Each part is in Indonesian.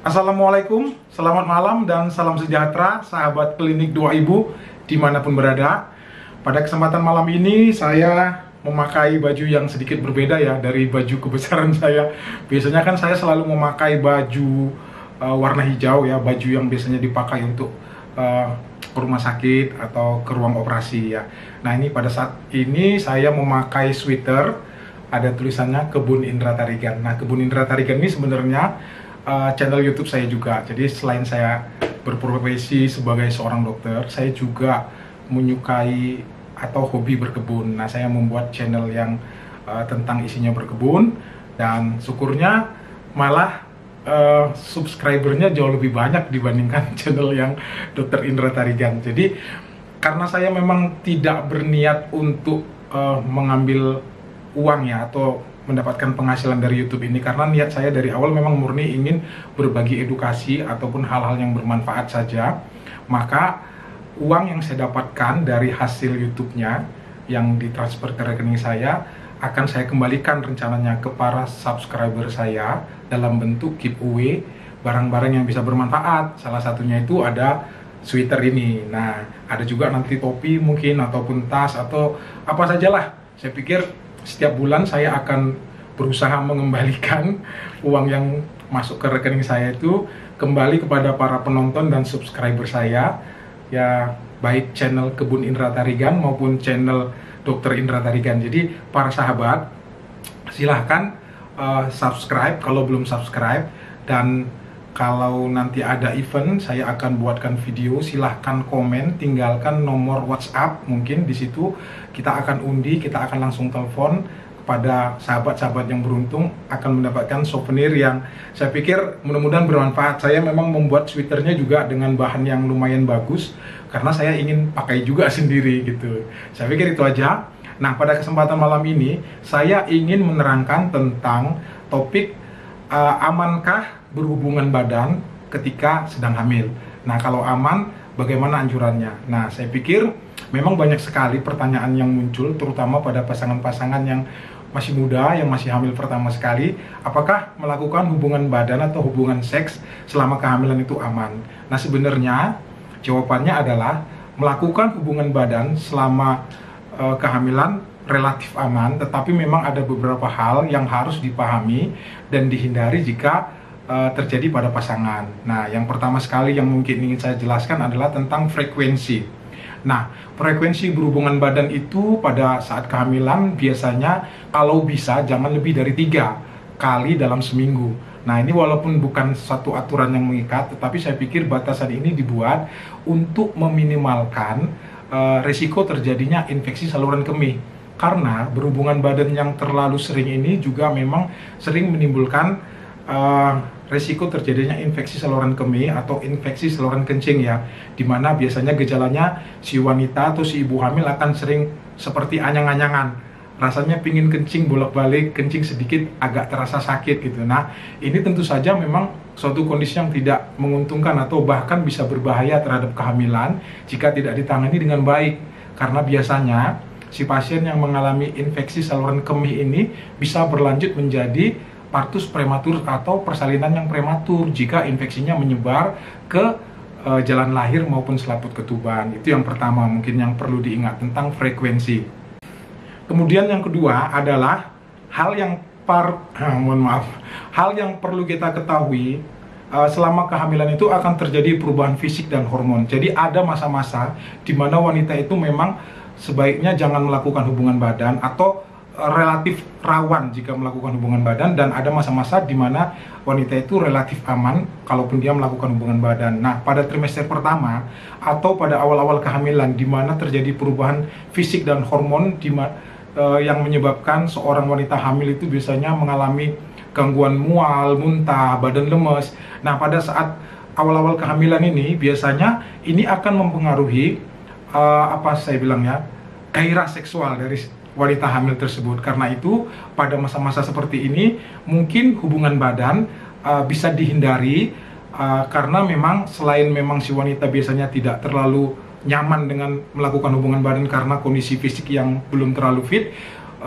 Assalamualaikum, selamat malam dan salam sejahtera sahabat klinik 2 Ibu dimanapun berada. Pada kesempatan malam ini saya memakai baju yang sedikit berbeda ya dari baju kebesaran saya. Biasanya kan saya selalu memakai baju warna hijau ya, baju yang biasanya dipakai untuk ke rumah sakit atau ke ruang operasi ya. Nah ini pada saat ini saya memakai sweater, ada tulisannya Kebun Indra Tarigan. Nah Kebun Indra Tarigan ini sebenarnya channel YouTube saya juga. Jadi selain saya berprofesi sebagai seorang dokter, saya juga menyukai atau hobi berkebun. Nah, saya membuat channel yang tentang isinya berkebun, dan syukurnya malah subscribernya jauh lebih banyak dibandingkan channel yang Dr. Indra Tarigan. Jadi karena saya memang tidak berniat untuk mengambil uang ya atau mendapatkan penghasilan dari YouTube ini, karena niat saya dari awal memang murni ingin berbagi edukasi ataupun hal-hal yang bermanfaat saja. Maka uang yang saya dapatkan dari hasil YouTube-nya yang ditransfer ke rekening saya akan saya kembalikan rencananya ke para subscriber saya dalam bentuk giveaway barang-barang yang bisa bermanfaat. Salah satunya itu ada sweater ini. Nah, ada juga nanti topi mungkin ataupun tas atau apa sajalah. Saya pikir setiap bulan saya akan berusaha mengembalikan uang yang masuk ke rekening saya itu kembali kepada para penonton dan subscriber saya ya, baik channel Kebun Indra Tarigan maupun channel Dr. Indra Tarigan. Jadi para sahabat silahkan subscribe kalau belum subscribe, dan kalau nanti ada event saya akan buatkan video. Silahkan komen, tinggalkan nomor WhatsApp, mungkin di situ kita akan undi, kita akan langsung telepon kepada sahabat-sahabat yang beruntung akan mendapatkan souvenir yang saya pikir mudah-mudahan bermanfaat. Saya memang membuat sweaternya juga dengan bahan yang lumayan bagus karena saya ingin pakai juga sendiri gitu. Saya pikir itu aja. Nah, pada kesempatan malam ini saya ingin menerangkan tentang topik amankah berhubungan badan ketika sedang hamil. Nah, kalau aman, bagaimana anjurannya? Nah, saya pikir memang banyak sekali pertanyaan yang muncul, terutama pada pasangan-pasangan yang masih muda, yang masih hamil pertama sekali. Apakah melakukan hubungan badan atau hubungan seks selama kehamilan itu aman? Nah, sebenarnya jawabannya adalah melakukan hubungan badan selama kehamilan relatif aman, tetapi memang ada beberapa hal yang harus dipahami dan dihindari jika terjadi pada pasangan. Nah, yang pertama sekali yang mungkin ingin saya jelaskan adalah tentang frekuensi. Nah, frekuensi berhubungan badan itu pada saat kehamilan biasanya kalau bisa jangan lebih dari 3 kali dalam seminggu. Nah, ini walaupun bukan satu aturan yang mengikat, tetapi saya pikir batasan ini dibuat untuk meminimalkan resiko terjadinya infeksi saluran kemih. Karena berhubungan badan yang terlalu sering ini juga memang sering menimbulkan resiko terjadinya infeksi saluran kemih atau infeksi saluran kencing ya, dimana biasanya gejalanya si wanita atau si ibu hamil akan sering seperti anyang-anyangan, rasanya pingin kencing bolak-balik, kencing sedikit agak terasa sakit gitu. Nah, ini tentu saja memang suatu kondisi yang tidak menguntungkan atau bahkan bisa berbahaya terhadap kehamilan jika tidak ditangani dengan baik, karena biasanya si pasien yang mengalami infeksi saluran kemih ini bisa berlanjut menjadi partus prematur atau persalinan yang prematur jika infeksinya menyebar ke jalan lahir maupun selaput ketuban. Itu yang pertama mungkin yang perlu diingat tentang frekuensi. Kemudian yang kedua adalah hal yang perlu kita ketahui selama kehamilan itu akan terjadi perubahan fisik dan hormon. Jadi ada masa-masa di mana wanita itu memang sebaiknya jangan melakukan hubungan badan atau relatif rawan jika melakukan hubungan badan, dan ada masa-masa di mana wanita itu relatif aman kalaupun dia melakukan hubungan badan. Nah, pada trimester pertama atau pada awal-awal kehamilan di mana terjadi perubahan fisik dan hormon yang menyebabkan seorang wanita hamil itu biasanya mengalami gangguan mual, muntah, badan lemes. Nah, pada saat awal-awal kehamilan ini biasanya ini akan mempengaruhi gairah seksual dari wanita hamil tersebut. Karena itu pada masa-masa seperti ini mungkin hubungan badan bisa dihindari karena memang selain memang si wanita biasanya tidak terlalu nyaman dengan melakukan hubungan badan karena kondisi fisik yang belum terlalu fit,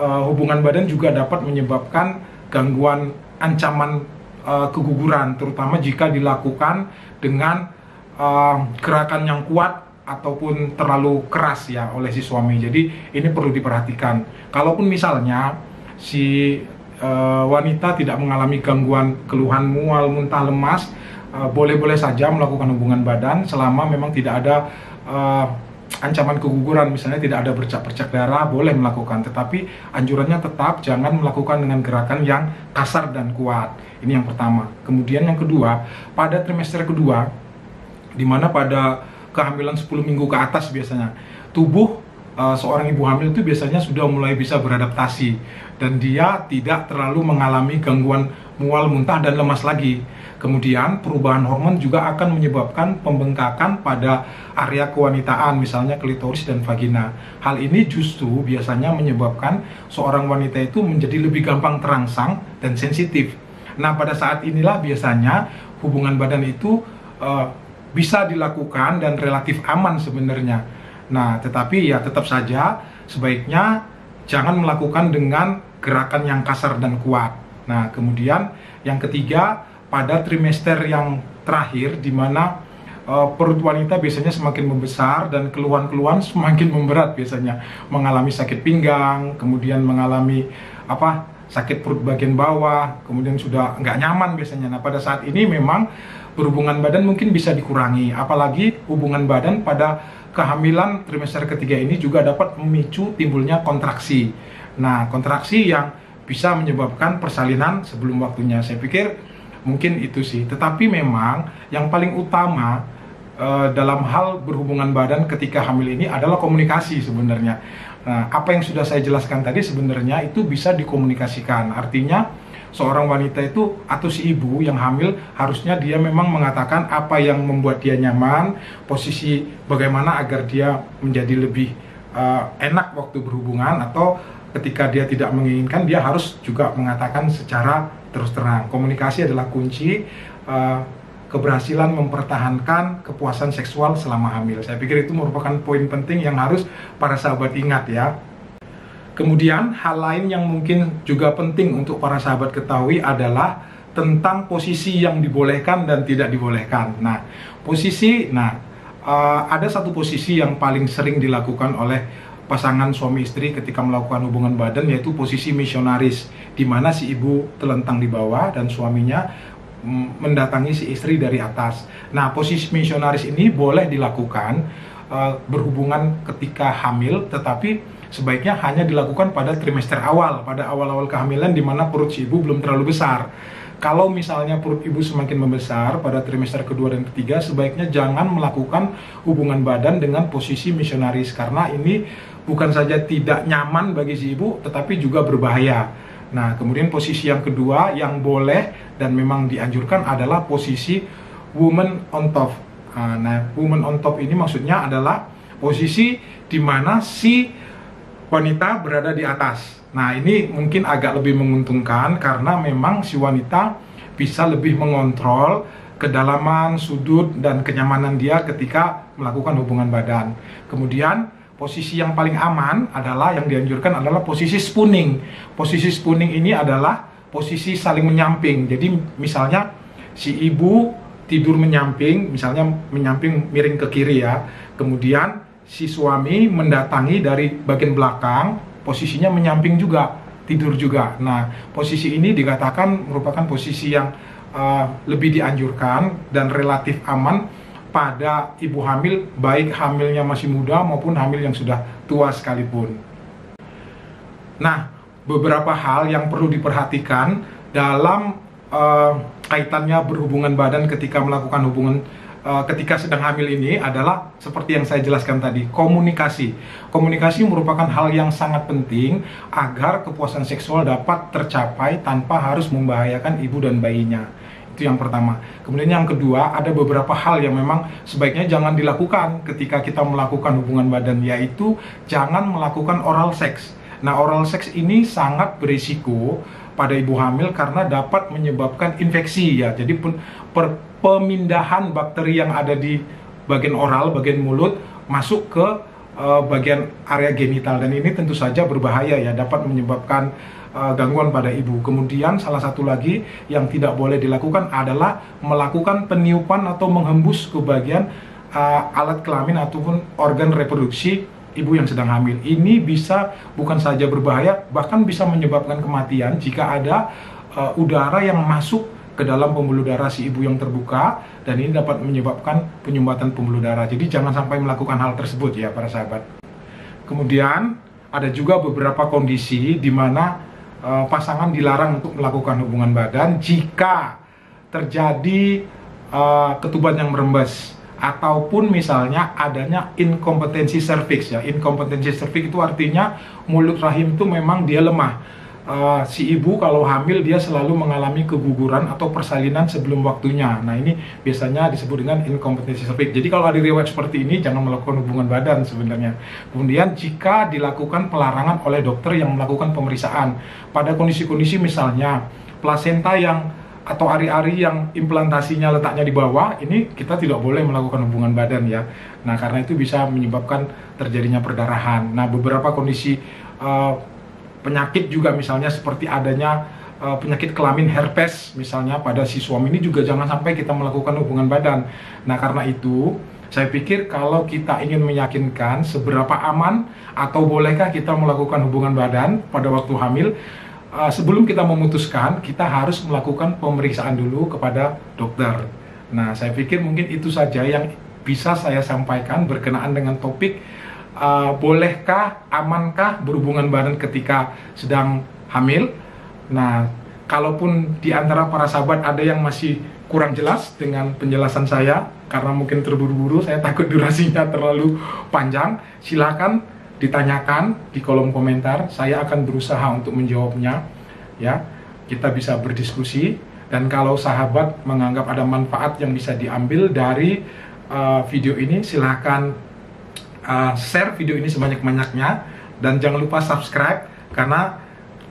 hubungan badan juga dapat menyebabkan gangguan ancaman keguguran, terutama jika dilakukan dengan gerakan yang kuat ataupun terlalu keras ya oleh si suami. Jadi ini perlu diperhatikan. Kalaupun misalnya si wanita tidak mengalami gangguan keluhan mual, muntah, lemas, boleh-boleh saja melakukan hubungan badan selama memang tidak ada ancaman keguguran, misalnya tidak ada bercak-bercak darah, boleh melakukan. Tetapi anjurannya tetap jangan melakukan dengan gerakan yang kasar dan kuat. Ini yang pertama. Kemudian yang kedua, pada trimester kedua, di mana pada kehamilan 10 minggu ke atas biasanya, tubuh seorang ibu hamil itu biasanya sudah mulai bisa beradaptasi dan dia tidak terlalu mengalami gangguan mual, muntah, dan lemas lagi. Kemudian perubahan hormon juga akan menyebabkan pembengkakan pada area kewanitaan, misalnya klitoris dan vagina. Hal ini justru biasanya menyebabkan seorang wanita itu menjadi lebih gampang terangsang dan sensitif. Nah, pada saat inilah biasanya hubungan badan itu bisa dilakukan dan relatif aman sebenarnya. Nah, tetapi ya tetap saja sebaiknya jangan melakukan dengan gerakan yang kasar dan kuat. Nah, kemudian yang ketiga, pada trimester yang terakhir, di mana perut wanita biasanya semakin membesar dan keluhan-keluhan semakin memberat, biasanya mengalami sakit pinggang, kemudian mengalami sakit perut bagian bawah, kemudian sudah nggak nyaman biasanya. Nah, pada saat ini memang berhubungan badan mungkin bisa dikurangi, apalagi hubungan badan pada kehamilan trimester ketiga ini juga dapat memicu timbulnya kontraksi. Nah, kontraksi yang bisa menyebabkan persalinan sebelum waktunya. Saya pikir mungkin itu sih, tetapi memang yang paling utama dalam hal berhubungan badan ketika hamil ini adalah komunikasi sebenarnya. Nah, apa yang sudah saya jelaskan tadi sebenarnya itu bisa dikomunikasikan. Artinya seorang wanita itu atau si ibu yang hamil harusnya dia memang mengatakan apa yang membuat dia nyaman, posisi bagaimana agar dia menjadi lebih enak waktu berhubungan, atau ketika dia tidak menginginkan dia harus juga mengatakan secara terus terang. Komunikasi adalah kunci keberhasilan mempertahankan kepuasan seksual selama hamil. Saya pikir itu merupakan poin penting yang harus para sahabat ingat ya. Kemudian hal lain yang mungkin juga penting untuk para sahabat ketahui adalah tentang posisi yang dibolehkan dan tidak dibolehkan. Nah, ada satu posisi yang paling sering dilakukan oleh pasangan suami istri ketika melakukan hubungan badan, yaitu posisi misionaris, di mana si ibu telentang di bawah dan suaminya mendatangi si istri dari atas. Nah, posisi misionaris ini boleh dilakukan berhubungan ketika hamil, tetapi sebaiknya hanya dilakukan pada trimester awal, pada awal-awal kehamilan di mana perut si ibu belum terlalu besar. Kalau misalnya perut ibu semakin membesar pada trimester kedua dan ketiga, sebaiknya jangan melakukan hubungan badan dengan posisi misionaris, karena ini bukan saja tidak nyaman bagi si ibu, tetapi juga berbahaya. Nah, kemudian posisi yang kedua yang boleh dan memang dianjurkan adalah posisi woman on top. Nah, woman on top ini maksudnya adalah posisi di mana si wanita berada di atas. Nah, ini mungkin agak lebih menguntungkan karena memang si wanita bisa lebih mengontrol kedalaman, sudut, dan kenyamanan dia ketika melakukan hubungan badan. Kemudian posisi yang paling aman adalah yang dianjurkan adalah posisi spooning. Posisi spooning ini adalah posisi saling menyamping. Jadi misalnya si ibu tidur menyamping, misalnya menyamping miring ke kiri ya. Kemudian si suami mendatangi dari bagian belakang, posisinya menyamping juga, tidur juga. Nah, posisi ini dikatakan merupakan posisi yang lebih dianjurkan dan relatif aman pada ibu hamil, baik hamilnya masih muda maupun hamil yang sudah tua sekalipun. Nah, beberapa hal yang perlu diperhatikan dalam kaitannya berhubungan badan ketika melakukan hubungan ketika sedang hamil ini adalah seperti yang saya jelaskan tadi, komunikasi. Komunikasi merupakan hal yang sangat penting agar kepuasan seksual dapat tercapai tanpa harus membahayakan ibu dan bayinya. Itu yang pertama. Kemudian yang kedua, ada beberapa hal yang memang sebaiknya jangan dilakukan ketika kita melakukan hubungan badan, yaitu jangan melakukan oral seks. Nah, oral seks ini sangat berisiko pada ibu hamil karena dapat menyebabkan infeksi ya. Jadi pemindahan bakteri yang ada di bagian oral, bagian mulut, masuk ke bagian area genital, dan ini tentu saja berbahaya ya, dapat menyebabkan gangguan pada ibu. Kemudian salah satu lagi yang tidak boleh dilakukan adalah melakukan peniupan atau menghembus ke bagian alat kelamin ataupun organ reproduksi ibu yang sedang hamil. Ini bisa bukan saja berbahaya, bahkan bisa menyebabkan kematian jika ada udara yang masuk ke dalam pembuluh darah si ibu yang terbuka, dan ini dapat menyebabkan penyumbatan pembuluh darah. Jadi jangan sampai melakukan hal tersebut ya para sahabat. Kemudian ada juga beberapa kondisi di mana pasangan dilarang untuk melakukan hubungan badan jika terjadi ketuban yang merembes, ataupun misalnya adanya inkompetensi serviks ya. Inkompetensi serviks itu artinya mulut rahim itu memang dia lemah. Si ibu kalau hamil dia selalu mengalami keguguran atau persalinan sebelum waktunya. Nah, ini biasanya disebut dengan inkompetensi serviks. Jadi kalau ada riwayat seperti ini, jangan melakukan hubungan badan sebenarnya. Kemudian jika dilakukan pelarangan oleh dokter yang melakukan pemeriksaan pada kondisi-kondisi misalnya plasenta yang atau ari-ari yang implantasinya letaknya di bawah, ini kita tidak boleh melakukan hubungan badan ya. Nah, karena itu bisa menyebabkan terjadinya perdarahan. Nah, beberapa kondisi penyakit juga misalnya seperti adanya penyakit kelamin herpes misalnya pada si suami, ini juga jangan sampai kita melakukan hubungan badan. Nah, karena itu saya pikir kalau kita ingin meyakinkan seberapa aman atau bolehkah kita melakukan hubungan badan pada waktu hamil, sebelum kita memutuskan, kita harus melakukan pemeriksaan dulu kepada dokter. Nah, saya pikir mungkin itu saja yang bisa saya sampaikan berkenaan dengan topik bolehkah, amankah berhubungan badan ketika sedang hamil. Nah, kalaupun di antara para sahabat ada yang masih kurang jelas dengan penjelasan saya, karena mungkin terburu-buru, saya takut durasinya terlalu panjang, silakan ditanyakan di kolom komentar, saya akan berusaha untuk menjawabnya ya. Kita bisa berdiskusi, dan kalau sahabat menganggap ada manfaat yang bisa diambil dari video ini, silahkan share video ini sebanyak-banyaknya, dan jangan lupa subscribe, karena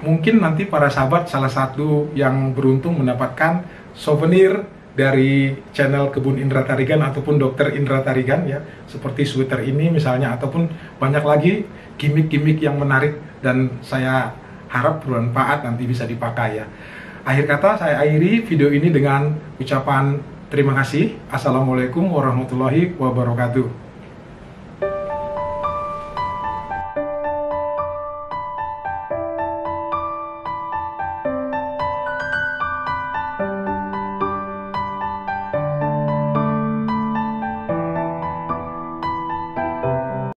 mungkin nanti para sahabat salah satu yang beruntung mendapatkan souvenir dari channel Kebun Indra Tarigan ataupun Dokter Indra Tarigan ya, seperti sweater ini misalnya, ataupun banyak lagi gimmick-gimmick yang menarik, dan saya harap bermanfaat nanti bisa dipakai ya. Akhir kata saya akhiri video ini dengan ucapan terima kasih. Assalamualaikum warahmatullahi wabarakatuh.